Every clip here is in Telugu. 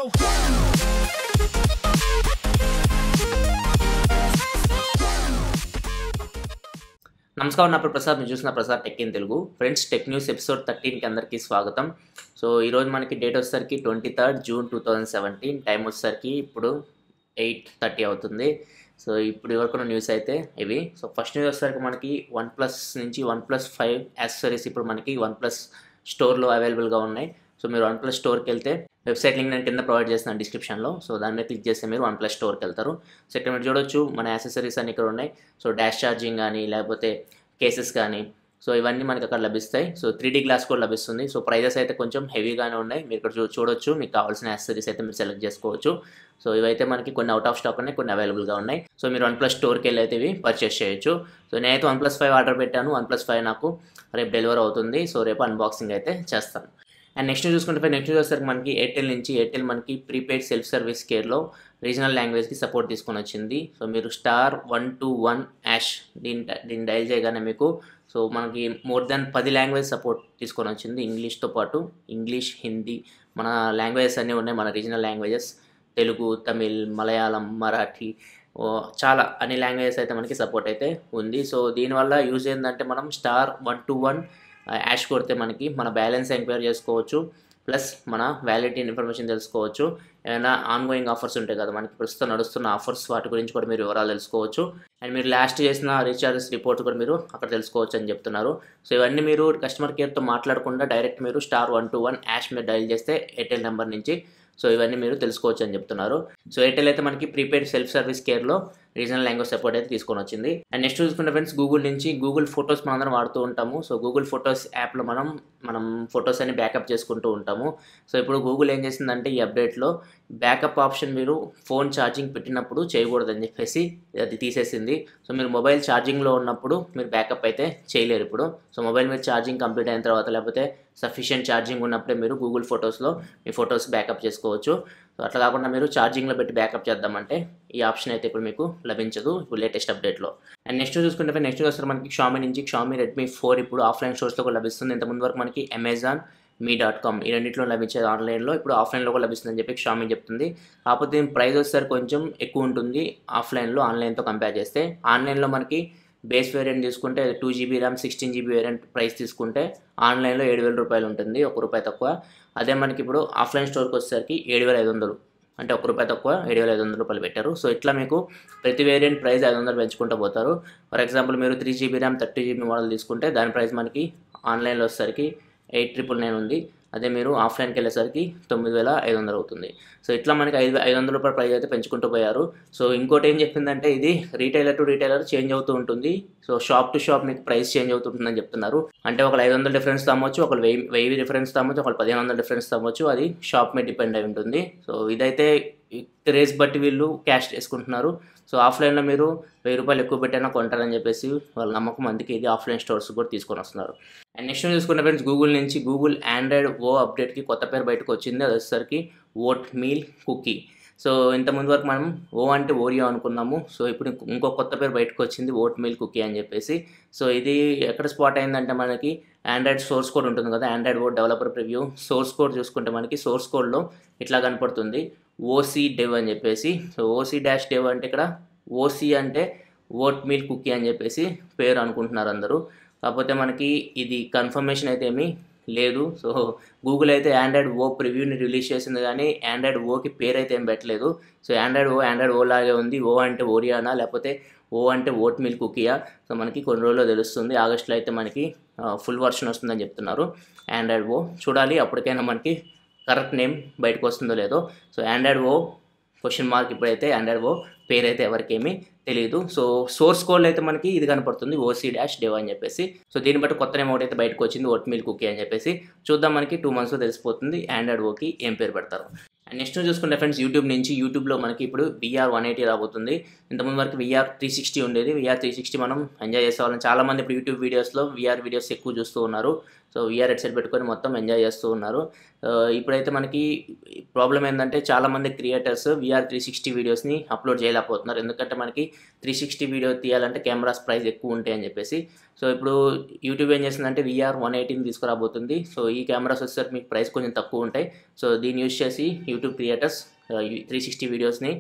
నమస్కారం, నా పేరు ప్రసాద్. మీరు చూసిన Prasad tech in Telugu. Friends, tech news episode 13కి అందరికీ స్వాగతం. సో ఈరోజు మనకి డేట్ వచ్చేసరికి 23 జూన్ 2017. టైం వచ్చేసరికి ఇప్పుడు 8:30 అవుతుంది. సో ఇప్పుడు వరకు న్యూస్ అయితే ఇవి. సో ఫస్ట్ న్యూస్ వచ్చేసరికి మనకి OnePlus నుంచి OnePlus 5 యాక్సెసరీస్ ఇప్పుడు మనకి OnePlus స్టోర్లో అవైలబుల్గా ఉన్నాయి. సో మీరు OnePlus స్టోర్కి వెళ్తే వెబ్సైట్ లింక్ నేను కింద ప్రొవైడ్ చేస్తున్నాను డిస్క్రిప్షన్లో. సో దాని మీద క్లిక్ చేస్తే మీరు OnePlus స్టోర్కి వెళ్తారు. సో ఇక్కడ మీరు చూడొచ్చు మన యాక్సెసరీస్ అన్ని ఇక్కడ ఉన్నాయి. సో డాష్ ఛార్జింగ్ కానీ లేకపోతే కేసెస్ కానీ సో ఇవన్నీ మనకి అక్కడ లభిస్తాయి. సో 3D గ్లాస్ కూడా లభిస్తుంది. సో ప్రైజెస్ అయితే కొంచెం హెవీగానే ఉన్నాయి. మీరు ఇక్కడ చూడొచ్చు. మీకు కావాల్సిన యాక్సెసరీస్ అయితే మీరు సెలెక్ట్ చేసుకోవచ్చు. సో ఇవైతే మనకి కొన్ని అవుట్ ఆఫ్ స్టాక్ ఉన్నాయి, కొన్ని అవైలబుల్గా ఉన్నాయి. సో మీరు OnePlus స్టోర్కి వెళ్ళి అయితే ఇవి పర్చేస్ చేయొచ్చు. సో నేనైతే OnePlus 5 ఆర్డర్ పెట్టాను. OnePlus 5 నాకు రేపు డెలివరీ అవుతుంది. సో రేపు అన్బాక్సింగ్ అయితే చేస్తాను. అండ్ నెక్స్ట్ చూసుకుంటే నెక్స్ట్ వచ్చేసరికి మనకి ఎయిర్టెల్ మనకి ప్రీపెయిడ్ సెల్ఫ్ సర్వీస్ కేర్లో రీజనల్ లాంగ్వేజ్కి సపోర్ట్ తీసుకొని వచ్చింది. సో మీరు *121# దీన్ని డైల్ చేయగానే మీకు సో మనకి మోర్ దాన్ 10 లాంగ్వేజ్ సపోర్ట్ తీసుకొని వచ్చింది. ఇంగ్లీష్తో పాటు ఇంగ్లీష్, హిందీ, మన లాంగ్వేజెస్ అన్నీ ఉన్నాయి. మన రీజనల్ లాంగ్వేజెస్ తెలుగు, తమిళ్, మలయాళం, మరాఠీ, చాలా అన్ని లాంగ్వేజెస్ అయితే మనకి సపోర్ట్ అయితే ఉంది. సో దీనివల్ల యూజ్ ఏంటంటే మనం *121# కొడితే మనకి మన బ్యాలెన్స్ ఎంక్వైరీ చేసుకోవచ్చు. ప్లస్ మన వ్యాలిడిటీ ఇన్ఫర్మేషన్ తెలుసుకోవచ్చు. ఏమైనా ఆన్గోయింగ్ ఆఫర్స్ ఉంటాయి కదా మనకి ప్రస్తుతం నడుస్తున్న ఆఫర్స్, వాటి గురించి కూడా మీరు వివరాలు తెలుసుకోవచ్చు. అండ్ మీరు లాస్ట్ చేసిన రీఛార్జెస్ రిపోర్ట్ కూడా మీరు అక్కడ తెలుసుకోవచ్చు అని చెప్తున్నారు. సో ఇవన్నీ మీరు కస్టమర్ కేర్తో మాట్లాడకుండా డైరెక్ట్ మీరు *121# మీరు డైల్ చేస్తే ఎయిర్టెల్ నెంబర్ నుంచి సో ఇవన్నీ మీరు తెలుసుకోవచ్చు అని చెప్తున్నారు. సో ఎయిర్టెల్ అయితే మనకి ప్రీపెయిడ్ సెల్ఫ్ సర్వీస్ కేర్లో రీజనల్ లాంగ్వేజ్ సపోర్ట్ అయితే తీసుకొని వచ్చింది. అండ్ నెక్స్ట్ చూసుకుంటే ఫ్రెండ్స్, గూగుల్ నుంచి గూగుల్ ఫొటోస్ మనందరం వాడుతూ ఉంటాము. సో గూగుల్ ఫొటోస్ యాప్లో మనం ఫొటోస్ అన్ని బ్యాకప్ చేసుకుంటూ ఉంటాము. సో ఇప్పుడు గూగుల్ ఏం చేసిందంటే ఈ అప్డేట్లో బ్యాకప్ ఆప్షన్ మీరు ఫోన్ ఛార్జింగ్ పెట్టినప్పుడు చేయకూడదని చెప్పేసి అది తీసేసింది. సో మీరు మొబైల్ ఛార్జింగ్లో ఉన్నప్పుడు మీరు బ్యాకప్ అయితే చేయలేరు ఇప్పుడు. సో మొబైల్ మీరు ఛార్జింగ్ కంప్లీట్ అయిన తర్వాత లేకపోతే సఫిషియెంట్ ఛార్జింగ్ ఉన్నప్పుడే మీరు గూగుల్ ఫొటోస్లో మీ ఫొటోస్ బ్యాకప్ చేసుకోవచ్చు. సో అట్లా కాకుండా మీరు ఛార్జింగ్లో పెట్టి బ్యాకప్ చేద్దామంటే ఈ ఆప్షన్ అయితే ఇప్పుడు మీకు లభించదు ఇప్పుడు లేటెస్ట్ అప్డేట్లో. అండ్ నెక్స్ట్ చూసుకుంటే నెక్స్ట్ వస్తారు మనకి Xiaomi Redmi 4 ఇప్పుడు ఆఫ్లైన్ స్టోర్స్లో కూడా లభిస్తుంది. ఇంతకుముందు వరకు మనకి Amazon, mi.com ఈ రెండింటిలో లభించేది ఆన్లైన్లో, ఇప్పుడు ఆఫ్లైన్లో కూడా లభిస్తుందని చెప్పి Xiaomi చెప్తుంది. కాకపోతే దీని ప్రైస్ వచ్చేసరికి కొంచెం ఎక్కువ ఉంటుంది ఆఫ్లైన్లో ఆన్లైన్తో కంపేర్ చేస్తే. ఆన్లైన్లో మనకి బేస్ వేరియంట్ తీసుకుంటే 2GB RAM 16GB variant price తీసుకుంటే ఆన్లైన్లో 7,000 రూపాయలు ఉంటుంది, ₹1 తక్కువ. అదే మనకి ఇప్పుడు ఆఫ్లైన్ స్టోర్కి వచ్చేసరికి 7,500, అంటే ₹1 తక్కువ 7,500 రూపాయలు పెట్టారు. సో ఇట్లా మీకు ప్రతి వేరియంట్ ప్రైస్ 500 పెంచుకుంటూ పోతారు. ఫర్ ఎగ్జాంపుల్ మీరు 3GB ర్యామ్ 30GB మోడల్ తీసుకుంటే దాని ప్రైస్ మనకి ఆన్లైన్లో వచ్చేసరికి 8,999 ఉంది. అదే మీరు ఆఫ్లైన్కి వెళ్ళేసరికి 9,500 అవుతుంది. సో ఇట్లా మనకి 500 రూపాయల ప్రైస్ అయితే పెంచుకుంటూ పోయారు. సో ఇంకోటి ఏం చెప్పిందంటే ఇది రీటైలర్ టు రీటైలర్ చేంజ్ అవుతూ ఉంటుంది. సో షాప్ టు షాప్ మీకు ప్రైస్ చేంజ్ అవుతుంటుందని చెప్తున్నారు. అంటే ఒకళ్ళు 500 డిఫరెన్స్ అమ్మొచ్చు, ఒకళ్ళు 1000 డిఫరెన్స్ అమ్మొచ్చు, ఒకళ్ళు 1,500 డిఫరెన్స్ అమ్మొచ్చు. అది షాప్ మీద డిపెండ్ అయి ఉంటుంది. సో ఇదైతే రేస్ బట్టి వీళ్ళు క్యాష్ చేసుకుంటున్నారు. సో ఆఫ్లైన్లో మీరు ₹1000 ఎక్కువ పెట్టైనా కొంటారని చెప్పేసి వాళ్ళ నమ్మకం, అందుకే ఇది ఆఫ్లైన్ స్టోర్స్ కూడా తీసుకొని వస్తున్నారు. అండ్ నెక్స్ట్ చూసుకున్న ఫ్రెండ్స్, గూగుల్ నుంచి గూగుల్ ఆండ్రాయిడ్ ఓ అప్డేట్కి కొత్త పేరు బయటకు వచ్చింది. అది వచ్చేసరికి ఓట్ మీల్ కుకీ. సో ఇంతకుముందు వరకు మనం ఓ అంటే ఓరియో అనుకున్నాము. సో ఇప్పుడు ఇంకో కొత్త పేరు బయటకు వచ్చింది, ఓట్ మీల్ కుకీ అని చెప్పేసి. సో ఇది ఎక్కడ స్పాట్ అయిందంటే మనకి ఆండ్రాయిడ్ సోర్స్ కోడ్ ఉంటుంది కదా, ఆండ్రాయిడ్ ఓ డెవలపర్ ప్రివ్యూ సోర్స్ కోడ్ చూసుకుంటే మనకి సోర్స్ కోడ్లో ఇట్లా కనపడుతుంది ఓసీ డెవ్ అని చెప్పేసి. సో OC-dev అంటే ఇక్కడ ఓసీ అంటే ఓట్ మీల్ కుకీ అని చెప్పేసి పేరు అనుకుంటున్నారు అందరూ. కాకపోతే మనకి ఇది కన్ఫర్మేషన్ అయితే ఏమీ లేదు. సో గూగుల్ అయితే ఆండ్రాయిడ్ ఓ ప్రివ్యూని రిలీజ్ చేసింది కానీ ఆండ్రాయిడ్ ఓకి పేరు అయితే ఏం పెట్టలేదు. సో ఆండ్రాయిడ్ ఓ లాగే ఉంది. ఓ అంటే ఓరియానా లేకపోతే ఓ అంటే ఓట్ మీల్ కుకీయా, సో మనకి కొన్ని రోజుల్లో తెలుస్తుంది. ఆగస్టులో అయితే మనకి ఫుల్ వర్షన్ వస్తుందని చెప్తున్నారు ఆండ్రాయిడ్ ఓ. చూడాలి అప్పటికైనా మనకి కరెక్ట్ నేమ్ బయటకు వస్తుందో లేదో. సో ఆండ్రాయిడ్ ఓ (?) ఇప్పుడైతే ఆండ్రాయిడ్ ఓ పేరు అయితే ఎవరికేమీ తెలియదు. సో సోర్స్ కోడ్ అయితే మనకి ఇది కనపడుతుంది OC-dev అని చెప్పేసి. సో దీన్ని బట్టి కొత్త నేమ్ ఒకటి అయితే బయటకు వచ్చింది, ఓట్ మీల్ కుకీ అని చెప్పేసి. చూద్దాం, మనకి 2 monthsలో తెలిసిపోతుంది ఆండ్రాయిడ్ ఓకి ఏం పేరు పెడతారు. అండ్ నెక్స్ట్ చూసుకుంటే ఫ్రెండ్స్, యూట్యూబ్లో మనకి ఇప్పుడు VR 180 రాబోతుంది. ఇంతకుముందు వరకు VR 360 ఉండేది. VR 360 మనం ఎంజాయ్ చేసేవాళ్ళం. చాలామంది ఇప్పుడు యూట్యూబ్ వీడియోస్లో VR వీడియోస్ ఎక్కువ చూస్తూ ఉన్నారు. సో VR హెడ్సెట్ పెట్టుకొని మొత్తం ఎంజాయ్ చేస్తూ ఉన్నారు. ఇప్పుడైతే మనకి ప్రాబ్లం ఏంటంటే చాలామంది క్రియేటర్స్ VR 360 వీడియోస్ని అప్లోడ్ చేయలేకపోతున్నారు. ఎందుకంటే మనకి 360 వీడియో తీయాలంటే కెమెరాస్ ప్రైస్ ఎక్కువ ఉంటాయి అని చెప్పేసి. సో ఇప్పుడు యూట్యూబ్ ఏం చేస్తుందంటే VR 180ని తీసుకురాబోతుంది. సో ఈ కెమెరాస్ వచ్చేసరికి మీకు ప్రైస్ కొంచెం తక్కువ ఉంటాయి. సో దీన్ని యూజ్ చేసి యూట్యూబ్ క్రియేటర్స్ 360 వీడియోస్ని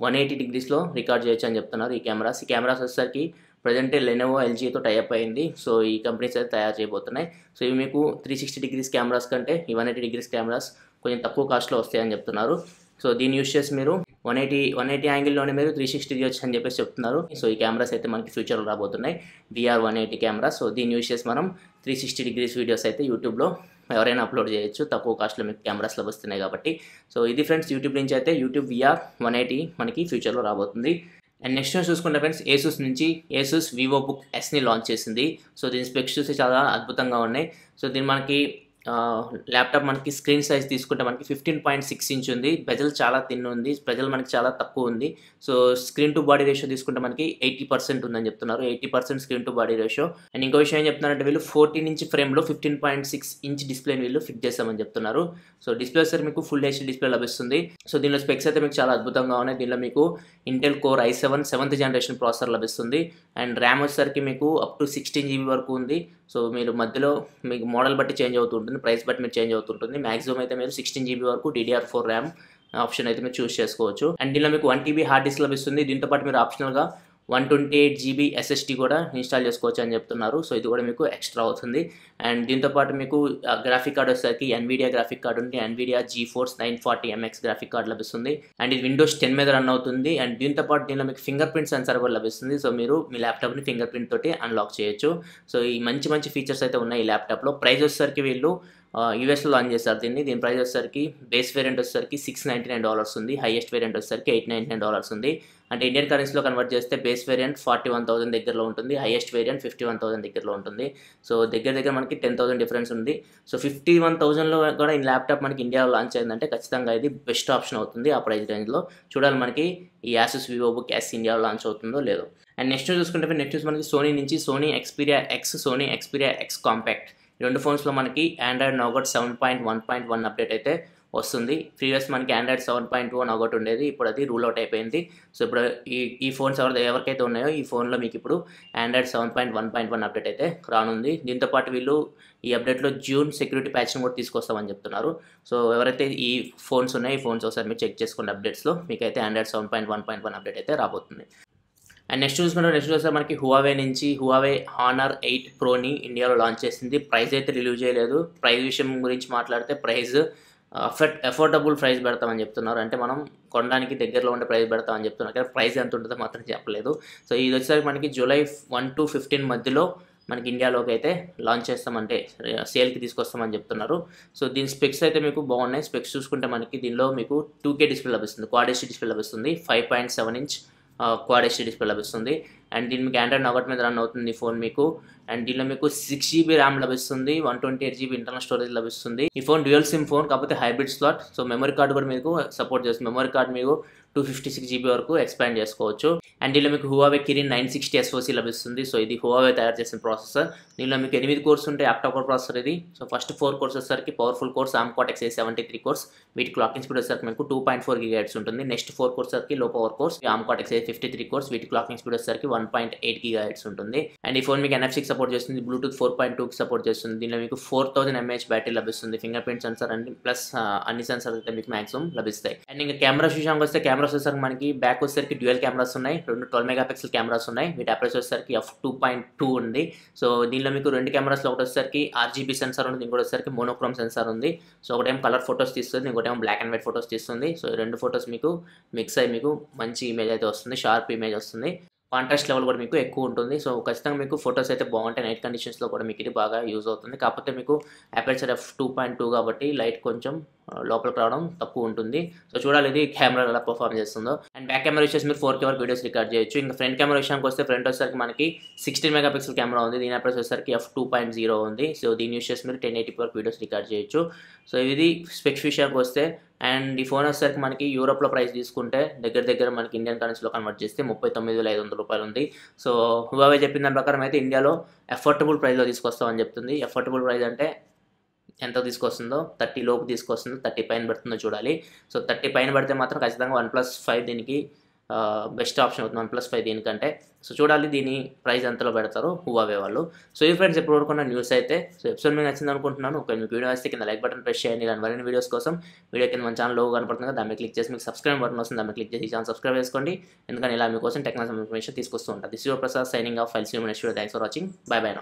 180 డిగ్రీస్లో రికార్డ్ చేయొచ్చు అని చెప్తున్నారు. ఈ కెమెరాస్ వచ్చేసరికి ప్రజెంట్ లెనోవో ఎల్జీతో టైఅప్ అయింది. సో ఈ కంపెనీస్ అయితే తయారు చేయబోతున్నాయి. సో ఇవి మీకు 360 డిగ్రీస్ కెమెరాస్ కంటే ఈ 180 డిగ్రీస్ కెమెరాస్ కొంచెం తక్కువ కాస్ట్లో వస్తాయని చెప్తున్నారు. సో దీన్ని యూజ్ చేసి మీరు 180 యాంగిల్లోనే మీరు 360 తీయొచ్చు అని చెప్పేసి చెప్తున్నారు. సో ఈ కెమెరాస్ అయితే మనకి ఫ్యూచర్లో రాబోతున్నాయి, VR 180 కెమెరా. సో దీన్ని యూజ్ చేసి మనం 360 డిగ్రీస్ వీడియోస్ అయితే యూట్యూబ్లో ఎవరైనా అప్లోడ్ చేయొచ్చు, తక్కువ కాస్ట్లో మీకు కెమెరాస్లో వస్తున్నాయి కాబట్టి. సో ఇది ఫ్రెండ్స్ యూట్యూబ్ నుంచి అయితే యూట్యూబ్ VR 180 మనకి ఫ్యూచర్లో రాబోతుంది. అండ్ నెక్స్ట్ చూసుకుంటే ఫ్రెండ్స్ ఏసూస్ నుంచి ఏసూస్ వివోబుక్ ఎస్ని లాంచ్ చేసింది. సో దీని స్పెక్స్ చూసి చాలా అద్భుతంగా ఉన్నాయి. సో దీని మనకి ల్యాప్టాప్ మనకి స్క్రీన్ సైజ్ తీసుకుంటే మనకి 15.6 ఇంచ్ ఉంది. బెజల్ చాలా థిన్ ఉంది, బెజల్ మనకి చాలా తక్కువ ఉంది. So screen to body ratio తీసుకుంటే మనకి 80% ఉందని చెప్తున్నారు. 80% screen to body ratio. And ఇంకో విషయం ఏం చెప్తున్నారంటే వీళ్ళు 14 ఇంచ్ ఫ్రేమ్లో 15.6 ఇంచ్ డిస్ప్లేని వీళ్ళు ఫిక్స్ చేస్తామని చెప్తున్నారు. సో డిస్ప్లే సార్ మీకు ఫుల్ హెచ్డీ డిస్ప్లే లభిస్తుంది. సో దీనిలో స్పెక్స్ అయితే మీకు చాలా అద్భుతంగా ఉన్నాయి. దీనిలో మీకు Intel core i7 7th generation processor లభిస్తుంది. అండ్ ర్యామ్ వచ్చేసరికి మీకు అప్ టు 16 GB వరకు ఉంది. సో మీరు మధ్యలో మీకు మోడల్ బట్టి చేంజ్ అవుతుంటుంది, ప్రైస్ బట్టి మీరు చేంజ్ అవుతుంటుంది. మాక్సిమం అయితే మీరు 16 GB వరకు DDR4 ర్యామ్ ఆప్షన్ అయితే మీరు చూస్ చేసుకోవచ్చు. అండ్ దీనిలో మీకు 1 TB హార్డ్ డిస్క్ లభిస్తుంది. దీంతో పాటు మీరు ఆప్షనల్గా 128 GB SSD కూడా ఇన్స్టాల్ చేసుకోవచ్చు అని చెప్తున్నారు. సో ఇది కూడా మీకు ఎక్స్ట్రా అవుతుంది. అండ్ దీంతో పాటు మీకు గ్రాఫిక్ కార్డ్ వచ్చేసరికి NVIDIA గ్రాఫిక్ కార్డ్ ఉంది. NVIDIA GeForce 940MX graphic card లభిస్తుంది. అండ్ ఇది Windows 10 మీద రన్ అవుతుంది. అండ్ దీంతో పాటు దీనిలో మీకు ఫింగర్ ప్రింట్ సెన్సార్ కూడా లభిస్తుంది. సో మీరు మీ ల్యాప్టాప్ని ఫింగర్ ప్రింట్ తోటి అన్లాక్ చేయొచ్చు. సో ఈ మంచి ఫీచర్స్ అయితే ఉన్నాయి ఈ ల్యాప్టాప్లో. ప్రైస్ వచ్చేసరికి వీళ్ళు యూఎస్లో లాంచ్ చేస్తారు దీని ప్రైస్ వచ్చేసరికి బేస్ వేరియంట్ వచ్చేసరికి $699 ఉంది. హైయెస్ట్ వేరియంట్ వచ్చేసరికి $899 ఉంది. అంటే ఇండియన్ కరెన్సీలో కన్వర్ట్ చేస్తే బేస్ వేరియంట్ 41,000 దగ్గరలో ఉంటుంది, హైయెస్ట్ వేరియంట్ 51,000 దగ్గరలో ఉంటుంది. సో దగ్గర మనకి 10,000 డిఫరెన్స్ ఉంది. సో 51,000లో కూడా ఈ ల్యాప్టాప్ మనకి ఇండియాలో లాంచ్ అయిందంటే ఖచ్చితంగా ఇది బెస్ట్ ఆప్షన్ అవుతుంది ఆ ప్రైస్ రేంజ్లో. చూడాలి మనకి ఈ యాసూస్ వివోబుక్ ఎస్ ఇండియాలో లాంచ్ అవుతుందో లేదో. అండ్ నెక్స్ట్ చూసుకుంటే నెక్స్ట్ మనకి సోనీ నుంచి సోనీ ఎక్స్పీరియా ఎక్స్ కాంపాక్ట్ ఈ రెండు ఫోన్స్లో మనకి ఆండ్రాయిడ్ నౌగట్ 7.1.1 అప్డేట్ అయితే వస్తుంది. ప్రీవియస్ మనకి ఆండ్రాయిడ్ 7.2 నౌగట్ ఉండేది, ఇప్పుడు అది రూల్ అవుట్ అయిపోయింది. సో ఇప్పుడు ఈ ఫోన్స్ ఎవరికైతే ఉన్నాయో ఈ ఫోన్లో మీకు ఇప్పుడు ఆండ్రాయిడ్ 7.1.1 అప్డేట్ అయితే రానుంది. దీంతోపాటు వీళ్ళు ఈ అప్డేట్లో జూన్ సెక్యూరిటీ ప్యాచ్ని కూడా తీసుకొస్తామని చెప్తున్నారు. సో ఎవరైతే ఈ ఫోన్స్ ఉన్నాయో ఈ ఫోన్స్ ఒకసారి మీరు చెక్ చేసుకోండి అప్డేట్స్లో, మీకైతే ఆండ్రాయిడ్ 7.1.1 అప్డేట్ అయితే రాబోతుంది. అండ్ నెక్స్ట్ చూస్తే మనకి హువావే నుంచి హువావే హానర్ 8 ప్రోని ఇండియాలో లాంచ్ చేసింది. ప్రైస్ అయితే రిలీవ్ చేయలేదు. ప్రైస్ విషయం గురించి మాట్లాడితే ప్రైస్ అఫోర్డబుల్ ప్రైస్ పెడతామని చెప్తున్నారు. అంటే మనం కొనడానికి దగ్గరలో ఉండే ప్రైస్ పెడతామని చెప్తున్నారు, కానీ ప్రైస్ ఎంత ఉంటుందో మాత్రం చెప్పలేదు. సో ఇది వచ్చేసరికి మనకి జూలై 1 to 15 మధ్యలో మనకి ఇండియాలోకి అయితే లాంచ్ చేస్తామంటే సేల్కి తీసుకొస్తామని చెప్తున్నారు. సో దీని స్పెక్స్ అయితే మీకు బాగున్నాయి. స్పెక్స్ చూసుకుంటే మనకి దీనిలో మీకు 2K డిస్ప్లే లభిస్తుంది, క్వాడ్ హెచ్డీ డిస్ప్లే లభిస్తుంది, 5.7 ఇంచ్ క్వాడ్ హెచ్డీ డిస్ప్లే లభిస్తుంది. అండ్ దీని మీకు ఆండ్రాయిడ్ నౌగట్ మీద రన్ అవుతుంది ఈ ఫోన్ మీకు. అండ్ దీనిలో మీకు 6 GB ర్యామ్ లభిస్తుంది, 128 GB ఇంటర్నల్ స్టోరేజ్ లభిస్తుంది. ఈ ఫోన్ డ్యూయల్ సిమ్ ఫోన్ కాకపోతే hybrid slot. So memory card కూడా మీకు సపోర్ట్ చేస్తుంది. మెమరీ కార్డు మీకు 256 GB వరకు ఎక్స్పాండ్ చేసుకోవచ్చు. అండ్ దీనిలో మీకు హువావే కిరిన్ 960 SoC లభిస్తుంది. సో ఇది హువావే తయారు చేసిన ప్రాసెసర్. దీనిలో మీకు 8 కోర్స్ ఉంటాయి, ఆక్టా-కోర్ ప్రాసెసర్ ఇది. సో ఫస్ట్ 4 కోర్స్ వచ్చేసరికి powerful course ARM Cortex A73 course, వీటి క్లాకింగ్ స్పీడ్ వచ్చేసరికి మీకు 2.4 GHz ఉంటుంది. నెక్స్ట్ 4 కోర్స్ వచ్చేసరికి లో power course ARM Cortex A53 course, వీటి క్లాకింగ్ స్పీడ్ వచ్చేసరికి 1.8 GHz ఉంటుంది. అండ్ ఈ ఫోన్ మీకు NFC సపోర్ట్ చేస్తుంది, బ్లూటూత్ 4.2 సపోర్ట్ చేస్తుంది. దీనిలో మీకు 4000 mAh బ్యాటరీ లభిస్తుంది. Finger print censor and plus అన్ని సెన్సార్స్ అయితే మీకు మాక్సిమం లభిస్తాయి. అండ్ ఇంకా కెమెరా విషయానికి వస్తే కెమెరాస్ వచ్చేసరికి మనకి బ్యాక్ వచ్చేసరికి డ్యూయల్ కెమెరాస్ ఉన్నాయి, 12 మెగాపిక్సెల్ కెమెరాస్ ఉన్నాయి. వీటి అప్రోచ్ వచ్చేసరికి f2.2 ఉంది. సో దీనిలో మీకు 2 కెమెరాస్లో ఒకటి వచ్చేసరికి RGB సెన్సార్ ఉంది, ఇంకోటి వచ్చేసరికి మోనోక్రోమ్ సెన్సార్ ఉంది. సో ఒకటేమో కలర్ ఫొటోస్ తీస్తుంది, ఇంకోటేమో బ్లాక్ అండ్ వైట్ ఫొటోస్ తీస్తుంది. సో ఈ 2 ఫొటోస్ మీకు మిక్స్ అయ్యి మీకు మంచి ఇమేజ్ అయితే వస్తుంది, షార్ప్ ఇమేజ్ వస్తుంది. కాంట్రాస్ట్ లెవెల్ కూడా మీకు ఎక్కువ ఉంటుంది. సో ఖచ్చితంగా మీకు ఫొటోస్ అయితే బాగుంటాయి, నైట్ కండిషన్స్లో కూడా మీకు ఇది బాగా యూజ్ అవుతుంది. కాకపోతే మీకు అపర్చర్ f2.2 కాబట్టి లైట్ కొంచెం లోపలికి రావడం తక్కువ ఉంటుంది. సో చూడాలి ఇది కెమెరా ఎలా పర్ఫార్మ్ చేస్తుందో. అండ్ బ్యాక్ కెమెరా వచ్చేసి మీరు 4K వరకు వీడియోస్ రికార్డ్ చేయొచ్చు. ఇంకా ఫ్రంట్ కెమెరా విషయానికి వస్తే ఫ్రంట్ వచ్చేసరికి మనకి 16 మెగాపిక్సెల్ కెమెరా ఉంది, దీని అప్రోచ్ వచ్చేసరికి f2.0 ఉంది. సో దీని యూస్ చేసి మీరు 1080p వరకు వీడియోస్ రికార్డ్ చేయొచ్చు. సో ఇది స్పెక్స్ విషయానికి వస్తే. అండ్ ఈ ఫోన్ వచ్చేసరికి మనకి యూరోప్లో ప్రైస్ తీసుకుంటే దగ్గర మనకి ఇండియన్ కరెన్సీలో కన్వర్ట్ చేస్తే 39,500 రూపాయలు ఉంది. సో హువావే చెప్పిన దాని ప్రకారం అయితే ఇండియాలో అఫోర్డబుల్ ప్రైస్లో తీసుకొస్తామని చెప్తుంది. అఫోర్డబుల్ ప్రైస్ అంటే ఎంత తీసుకొస్తుందో, 30 లోపు తీసుకొస్తుందో, 30 పైన పెడుతుందో చూడాలి. సో 30 పైన పడితే మాత్రం ఖచ్చితంగా OnePlus 5 దీనికి బెస్ట్ ఆప్షన్ అవుతుంది OnePlus 5 దీనికంటే. సో చూడాలి దీని ప్రైస్ ఎంతలో పెడతారో హువావే వాళ్ళు. సో ఈ ఫ్రెండ్స్ ఎప్పుడు వరకు న్యూస్ అయితే. సో ఎపిసోడ్ మీకు నచ్చింది అనుకుంటున్నాను. ఒక మీకు వీడియో వస్తే కింద లైక్ బటన్ ప్రెస్ చేయండి. ఇలాంటి మరిన్ని వీడియోస్ కోసం వీడియో కింద మన ఛానల్ లోగో కనపడుతుంది కదా, దాన్ని క్లిక్ చేసి మీకు సబ్స్క్రైబ్ బటన్ వస్తుంది, దాన్ని క్లిక్ చేసి ఈ ఛానల్ సబ్స్క్రైబ్ చేసుకోండి. ఎందుకంటే ఇలా మీకోసం టెక్నాలజీ ఇన్ఫర్మేషన్ తీసుకొస్తూ ఉంటాను. This your Prasad signing off. ఫైల్ see you next video. Thanks for watching. Bye bye now.